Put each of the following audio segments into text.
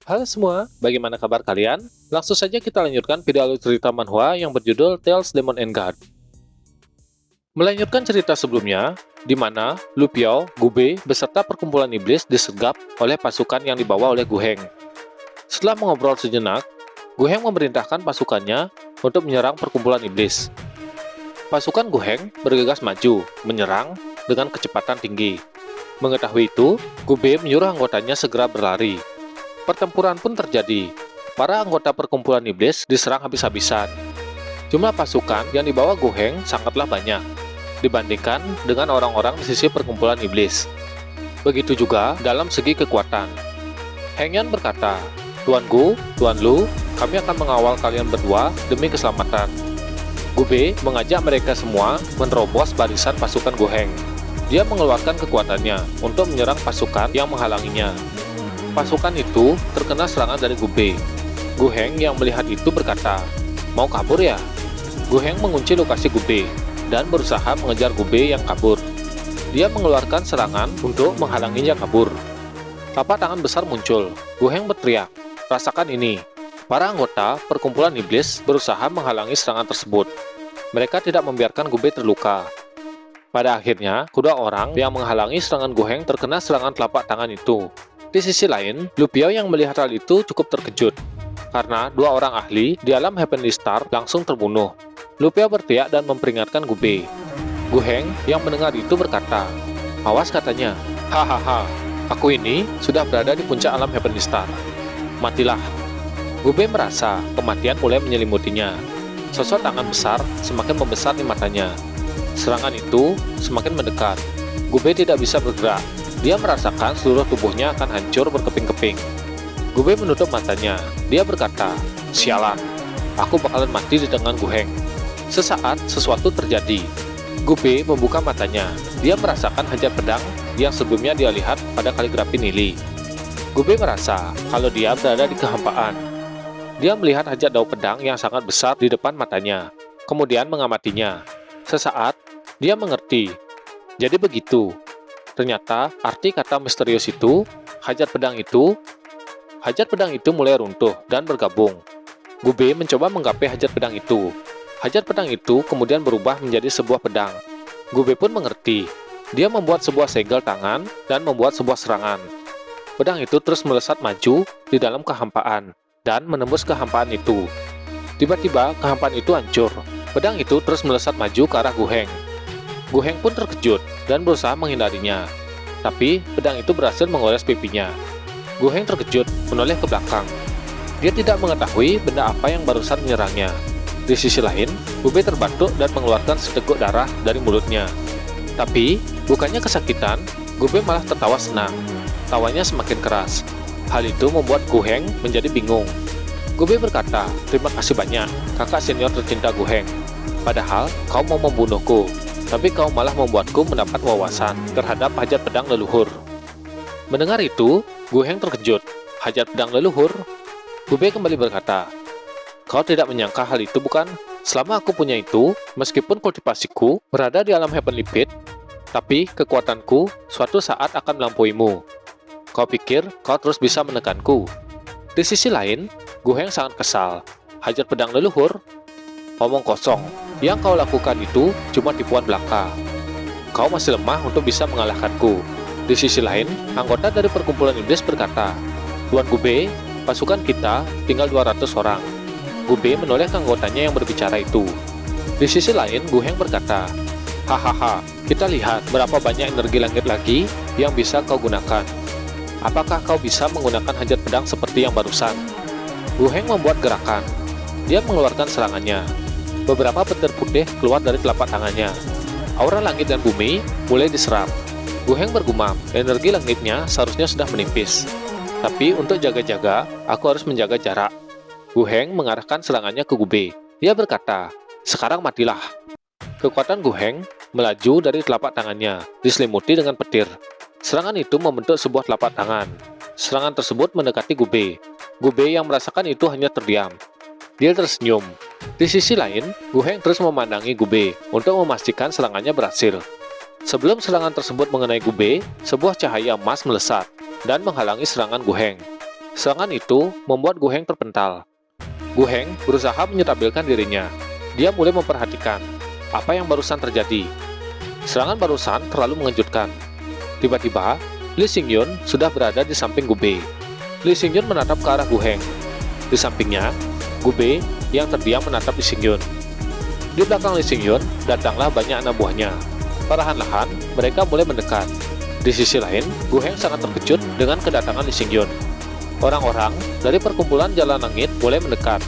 Halo semua, bagaimana kabar kalian? Langsung saja kita lanjutkan video alur cerita manhwa yang berjudul Tales Demon and God. Melanjutkan cerita sebelumnya, di mana Lu Piao, Gube, beserta perkumpulan iblis disergap oleh pasukan yang dibawa oleh Gu Heng. Setelah mengobrol sejenak, Gu Heng memerintahkan pasukannya untuk menyerang perkumpulan iblis. Pasukan Gu Heng bergegas maju, menyerang dengan kecepatan tinggi. Mengetahui itu, Gube menyuruh anggotanya segera berlari. Pertempuran pun terjadi. Para anggota perkumpulan iblis diserang habis-habisan. Jumlah pasukan yang dibawa Gu Heng sangatlah banyak dibandingkan dengan orang-orang di sisi perkumpulan iblis. Begitu juga dalam segi kekuatan. Heng Yan berkata, "Tuan Gu, Tuan Lu, kami akan mengawal kalian berdua demi keselamatan." Gube mengajak mereka semua menerobos barisan pasukan Gu Heng. Dia mengeluarkan kekuatannya untuk menyerang pasukan yang menghalanginya. Pasukan itu terkena serangan dari Gube. Gu Heng yang melihat itu berkata, "Mau kabur ya?" Gu Heng mengunci lokasi Gube dan berusaha mengejar Gube yang kabur. Dia mengeluarkan serangan untuk menghalanginya kabur. Telapak tangan besar muncul. Gu Heng berteriak, "Rasakan ini." Para anggota perkumpulan iblis berusaha menghalangi serangan tersebut. Mereka tidak membiarkan Gube terluka. Pada akhirnya, kedua orang yang menghalangi serangan Gu Heng terkena serangan telapak tangan itu. Di sisi lain, Lu Piao yang melihat hal itu cukup terkejut, karena dua orang ahli di alam Heavenly Star langsung terbunuh. Lu Piao berteriak dan memperingatkan Gube. Gu Heng yang mendengar itu berkata, "Awas," katanya. "Hahaha, aku ini sudah berada di puncak alam Heavenly Star. Matilah." Gube merasa kematian mulai menyelimutinya. Sosok tangan besar semakin membesar di matanya. Serangan itu semakin mendekat. Gube tidak bisa bergerak. Dia merasakan seluruh tubuhnya akan hancur berkeping-keping. Gube menutup matanya. Dia berkata, "Sialan, aku bakalan mati di tangan Gu Heng." Sesaat, sesuatu terjadi. Gube membuka matanya. Dia merasakan hajat pedang yang sebelumnya dia lihat pada kaligrafi Nili. Gube merasa kalau dia berada di kehampaan. Dia melihat hajat dao pedang yang sangat besar di depan matanya, kemudian mengamatinya. Sesaat, dia mengerti. Jadi begitu. Ternyata arti kata misterius itu, hajat pedang itu mulai runtuh dan bergabung. Gube mencoba menggapai hajat pedang itu. Hajat pedang itu kemudian berubah menjadi sebuah pedang. Gube pun mengerti. Dia membuat sebuah segel tangan dan membuat sebuah serangan. Pedang itu terus melesat maju di dalam kehampaan dan menembus kehampaan itu. Tiba-tiba kehampaan itu hancur. Pedang itu terus melesat maju ke arah Gu Heng. Gu Heng pun terkejut dan berusaha menghindarinya. Tapi pedang itu berhasil menggores pipinya. Gu Heng terkejut menoleh ke belakang. Dia tidak mengetahui benda apa yang barusan menyerangnya. Di sisi lain, Gube terbatuk dan mengeluarkan seteguk darah dari mulutnya. Tapi, bukannya kesakitan, Gube malah tertawa senang. Tawanya semakin keras. Hal itu membuat Gu Heng menjadi bingung. Gube berkata, "Terima kasih banyak, kakak senior tercinta Gu Heng. Padahal, kau mau membunuhku, tapi kau malah membuatku mendapat wawasan terhadap hajat pedang leluhur." Mendengar itu, Gu Heng terkejut. "Hajat pedang leluhur?" Gube kembali berkata, "Kau tidak menyangka hal itu, bukan? Selama aku punya itu, meskipun kultivasiku berada di alam Heavenly Pit, tapi kekuatanku suatu saat akan melampauimu. Kau pikir kau terus bisa menekanku?" Di sisi lain, Gu Heng sangat kesal. "Hajat pedang leluhur? Omong kosong. Yang kau lakukan itu cuma tipuan belaka. Kau masih lemah untuk bisa mengalahkanku." Di sisi lain, anggota dari perkumpulan iblis berkata, "Tuan Gube, pasukan kita tinggal 200 orang. Gube menoleh ke anggotanya yang berbicara itu. Di sisi lain, Gu Heng berkata, "Hahaha, kita lihat berapa banyak energi langit lagi yang bisa kau gunakan. Apakah kau bisa menggunakan hajat pedang seperti yang barusan?" Gu Heng membuat gerakan. Dia mengeluarkan serangannya. Beberapa petir putih keluar dari telapak tangannya. Aura langit dan bumi mulai diserap. Gu Heng bergumam, energi langitnya seharusnya sudah menipis. Tapi untuk jaga-jaga, aku harus menjaga jarak. Gu Heng mengarahkan serangannya ke Gube. Dia berkata, "Sekarang matilah." Kekuatan Gu Heng melaju dari telapak tangannya, diselimuti dengan petir. Serangan itu membentuk sebuah telapak tangan. Serangan tersebut mendekati Gube. Gube yang merasakan itu hanya terdiam. Dia tersenyum. Di sisi lain, Gu Heng terus memandangi Gube untuk memastikan serangannya berhasil. Sebelum serangan tersebut mengenai Gube, sebuah cahaya emas melesat dan menghalangi serangan Gu Heng. Serangan itu membuat Gu Heng terpental. Gu Heng berusaha menstabilkan dirinya. Dia mulai memperhatikan apa yang barusan terjadi. Serangan barusan terlalu mengejutkan. Tiba-tiba, Lee Xingyun sudah berada di samping Gube. Lee Xingyun menatap ke arah Gu Heng. Di sampingnya, Gube yang terdiam menatap Lee Xingyun. Di belakang Lee Xingyun, datanglah banyak anak buahnya. Perlahan-lahan, mereka mulai mendekat. Di sisi lain, Gu Heng sangat terkejut dengan kedatangan Lee Xingyun. Orang-orang dari perkumpulan Jalan Langit mulai mendekat.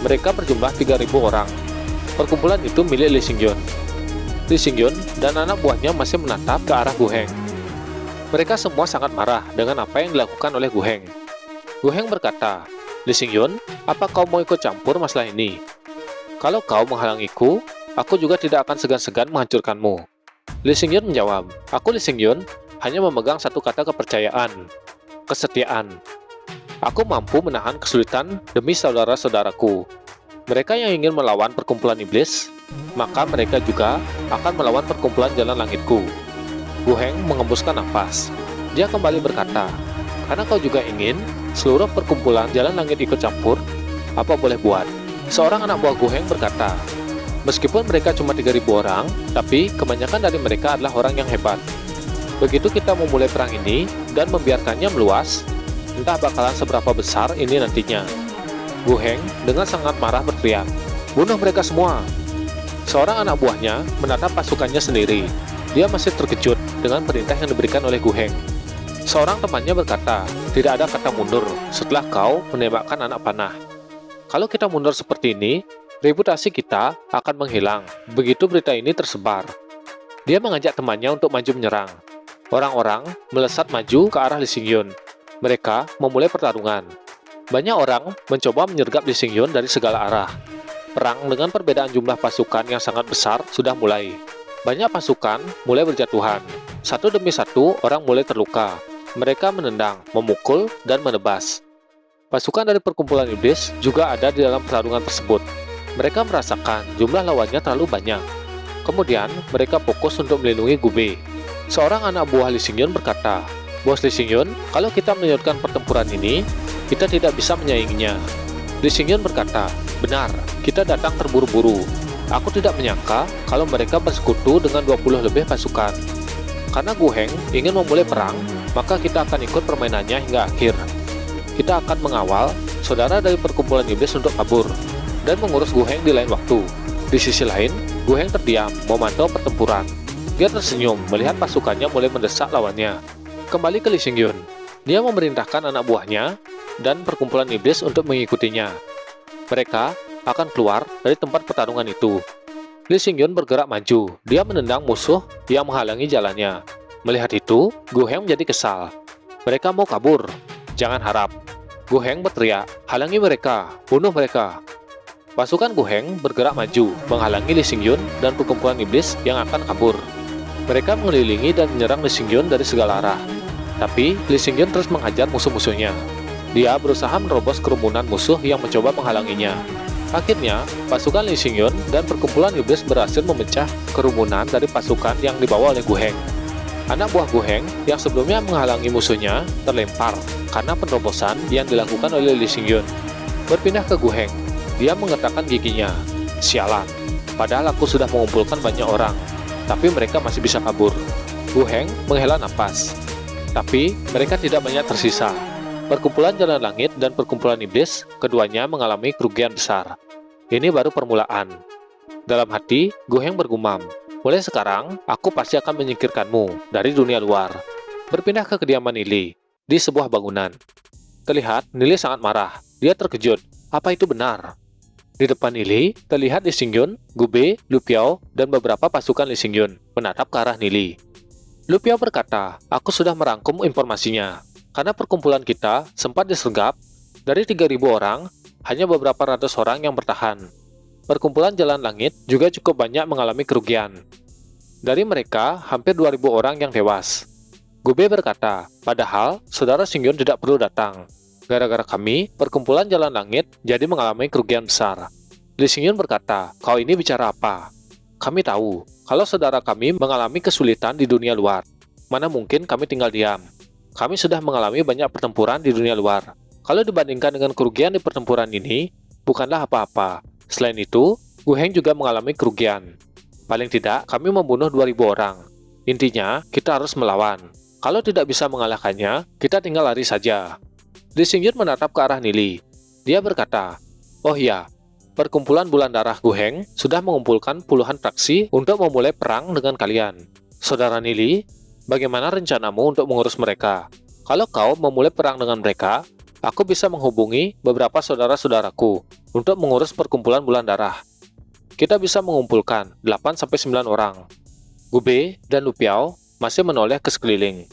Mereka berjumlah 3.000 orang. Perkumpulan itu milik Lee Xingyun. Lee Xingyun dan anak buahnya masih menatap ke arah Gu Heng. Mereka semua sangat marah dengan apa yang dilakukan oleh Gu Heng. Gu Heng berkata, "Lee Xingyun, apa kau mau ikut campur masalah ini? Kalau kau menghalangiku, aku juga tidak akan segan-segan menghancurkanmu." Lee Xingyun menjawab, "Aku Lee Xingyun hanya memegang satu kata kepercayaan, kesetiaan. Aku mampu menahan kesulitan demi saudara-saudaraku. Mereka yang ingin melawan perkumpulan iblis, maka mereka juga akan melawan perkumpulan Jalan Langitku." Gu Heng mengembuskan nafas. Dia kembali berkata, "Karena kau juga ingin seluruh perkumpulan Jalan Langit ikut campur, apa boleh buat?" Seorang anak buah Gu Heng berkata, "Meskipun mereka cuma 3.000 orang, tapi kebanyakan dari mereka adalah orang yang hebat. Begitu kita memulai perang ini dan membiarkannya meluas, entah bakalan seberapa besar ini nantinya." Gu Heng dengan sangat marah berteriak, "Bunuh mereka semua!" Seorang anak buahnya menatap pasukannya sendiri. Dia masih terkejut dengan perintah yang diberikan oleh Gu Heng. Seorang temannya berkata, "Tidak ada kata mundur setelah kau menembakkan anak panah. Kalau kita mundur seperti ini, reputasi kita akan menghilang begitu berita ini tersebar." Dia mengajak temannya untuk maju menyerang. Orang-orang melesat maju ke arah Lee Xingyun. Mereka memulai pertarungan. Banyak orang mencoba menyergap Lee Xingyun dari segala arah. Perang dengan perbedaan jumlah pasukan yang sangat besar sudah mulai. Banyak pasukan mulai berjatuhan. Satu demi satu orang mulai terluka. Mereka menendang, memukul, dan menebas. Pasukan dari perkumpulan iblis juga ada di dalam pertarungan tersebut. Mereka merasakan jumlah lawannya terlalu banyak. Kemudian mereka fokus untuk melindungi Gube. Seorang anak buah Lee Xingyun berkata, "Bos Lee Xingyun, kalau kita melanjutkan pertempuran ini, kita tidak bisa menyainginya." Lee Xingyun berkata, "Benar, kita datang terburu-buru. Aku tidak menyangka kalau mereka bersekutu dengan 20 lebih pasukan. Karena Gu Heng ingin memulai perang, maka kita akan ikut permainannya hingga akhir. Kita akan mengawal saudara dari perkumpulan iblis untuk kabur, dan mengurus Gu Heng di lain waktu." Di sisi lain, Gu Heng terdiam, memantau pertempuran. Dia tersenyum melihat pasukannya mulai mendesak lawannya. Kembali ke Lee Xingyun. Dia memerintahkan anak buahnya dan perkumpulan iblis untuk mengikutinya. Mereka akan keluar dari tempat pertarungan itu. Lee Xingyun bergerak maju. Dia menendang musuh yang menghalangi jalannya. Melihat itu, Gu Heng menjadi kesal. "Mereka mau kabur. Jangan harap." Gu Heng berteriak, "Halangi mereka, bunuh mereka." Pasukan Gu Heng bergerak maju, menghalangi Lee Xingyun dan perkumpulan iblis yang akan kabur. Mereka mengelilingi dan menyerang Lee Xingyun dari segala arah. Tapi Lee Xingyun terus menghajar musuh-musuhnya. Dia berusaha menerobos kerumunan musuh yang mencoba menghalanginya. Akhirnya, pasukan Lee Xingyun dan perkumpulan iblis berhasil memecah kerumunan dari pasukan yang dibawa oleh Gu Heng. Anak buah Gu Heng yang sebelumnya menghalangi musuhnya terlempar karena penerobosan yang dilakukan oleh Lee Xingyun. Berpindah ke Gu Heng, dia mengetakkan giginya. "Sialan, padahal aku sudah mengumpulkan banyak orang, tapi mereka masih bisa kabur." Gu Heng menghela napas. Tapi mereka tidak banyak tersisa. Perkumpulan Jalan Langit dan perkumpulan iblis, keduanya mengalami kerugian besar. Ini baru permulaan. Dalam hati, Gu Heng bergumam, "Mulai sekarang, aku pasti akan menyingkirkanmu dari dunia luar." Berpindah ke kediaman Nili, di sebuah bangunan. Terlihat Nili sangat marah. Dia terkejut. Apa itu benar? Di depan Nili, terlihat Lee Xingyun, Gube, Lu Piao, dan beberapa pasukan Lee Xingyun menatap ke arah Nili. Lu Piao berkata, "Aku sudah merangkum informasinya. Karena perkumpulan kita sempat disergap, dari 3.000 orang, hanya beberapa ratus orang yang bertahan. Perkumpulan Jalan Langit juga cukup banyak mengalami kerugian. Dari mereka, hampir 2.000 orang yang tewas." Gube berkata, "Padahal, saudara Xingyun tidak perlu datang. Gara-gara kami, perkumpulan Jalan Langit jadi mengalami kerugian besar." Lee Xingyun berkata, "Kau ini bicara apa? Kami tahu, kalau saudara kami mengalami kesulitan di dunia luar. Mana mungkin kami tinggal diam. Kami sudah mengalami banyak pertempuran di dunia luar. Kalau dibandingkan dengan kerugian di pertempuran ini, bukanlah apa-apa. Selain itu, Gu Heng juga mengalami kerugian. Paling tidak, kami membunuh 2.000 orang. Intinya, kita harus melawan. Kalau tidak bisa mengalahkannya, kita tinggal lari saja. Li Xingyun menatap ke arah Nili. Dia berkata, "Oh iya, perkumpulan Bulan Darah Gu Heng sudah mengumpulkan puluhan fraksi untuk memulai perang dengan kalian. Saudara Nili, bagaimana rencanamu untuk mengurus mereka? Kalau kau memulai perang dengan mereka, aku bisa menghubungi beberapa saudara-saudaraku untuk mengurus perkumpulan Bulan Darah. Kita bisa mengumpulkan 8-9 orang." Gube dan Lu Piao masih menoleh ke sekeliling.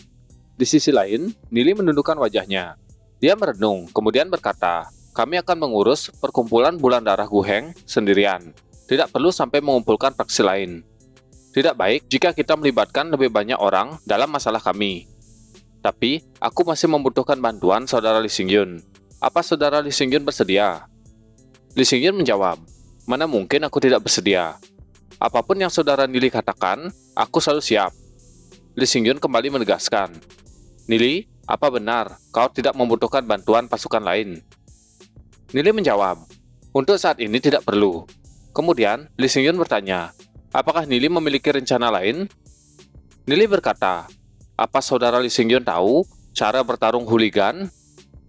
Di sisi lain, Nili menundukkan wajahnya. Dia merenung, kemudian berkata, "Kami akan mengurus perkumpulan Bulan Darah Gu Heng sendirian. Tidak perlu sampai mengumpulkan fraksi lain. Tidak baik jika kita melibatkan lebih banyak orang dalam masalah kami. Tapi, aku masih membutuhkan bantuan saudara Li Xingyun. Apa saudara Li Xingyun bersedia?" Li Xingyun menjawab, "Mana mungkin aku tidak bersedia. Apapun yang saudara Nili katakan, aku selalu siap." Li Xingyun kembali menegaskan, "Nili, apa benar kau tidak membutuhkan bantuan pasukan lain?" Nili menjawab, "Untuk saat ini tidak perlu." Kemudian, Li Xingyun bertanya, "Apakah Nili memiliki rencana lain?" Nili berkata, "Apa saudara Li Xingyun tahu cara bertarung hooligan?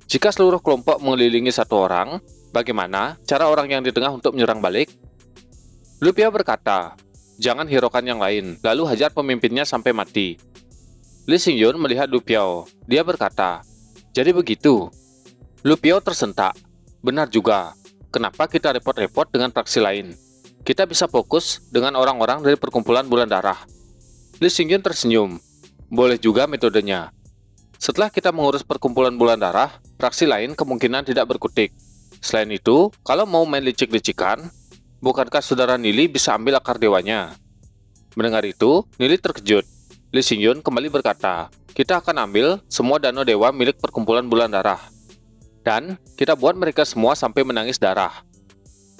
Jika seluruh kelompok mengelilingi satu orang, bagaimana cara orang yang di tengah untuk menyerang balik?" Lu Piao berkata, "Jangan hiraukan yang lain, lalu hajar pemimpinnya sampai mati." Li Xingyun melihat Lu Piao. Dia berkata, "Jadi begitu." Lu Piao tersentak. "Benar juga. Kenapa kita repot-repot dengan fraksi lain? Kita bisa fokus dengan orang-orang dari perkumpulan Bulan Darah." Li Xingyun tersenyum. "Boleh juga metodenya. Setelah kita mengurus perkumpulan Bulan Darah, fraksi lain kemungkinan tidak berkutik. Selain itu, kalau mau main licik-licikan, bukankah saudara Nili bisa ambil akar dewanya?" Mendengar itu, Nili terkejut. Li Xingyun kembali berkata, "Kita akan ambil semua danau dewa milik perkumpulan Bulan Darah. Dan kita buat mereka semua sampai menangis darah."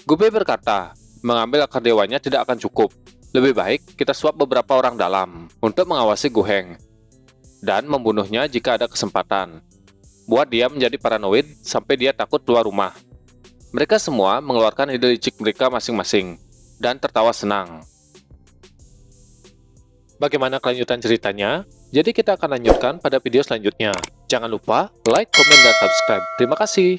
Gube berkata, "Mengambil akar dewanya tidak akan cukup. Lebih baik kita suap beberapa orang dalam untuk mengawasi Gu Heng dan membunuhnya jika ada kesempatan. Buat dia menjadi paranoid sampai dia takut keluar rumah." Mereka semua mengeluarkan ide licik mereka masing-masing dan tertawa senang. Bagaimana kelanjutan ceritanya? Jadi kita akan lanjutkan pada video selanjutnya. Jangan lupa like, komen, dan subscribe. Terima kasih.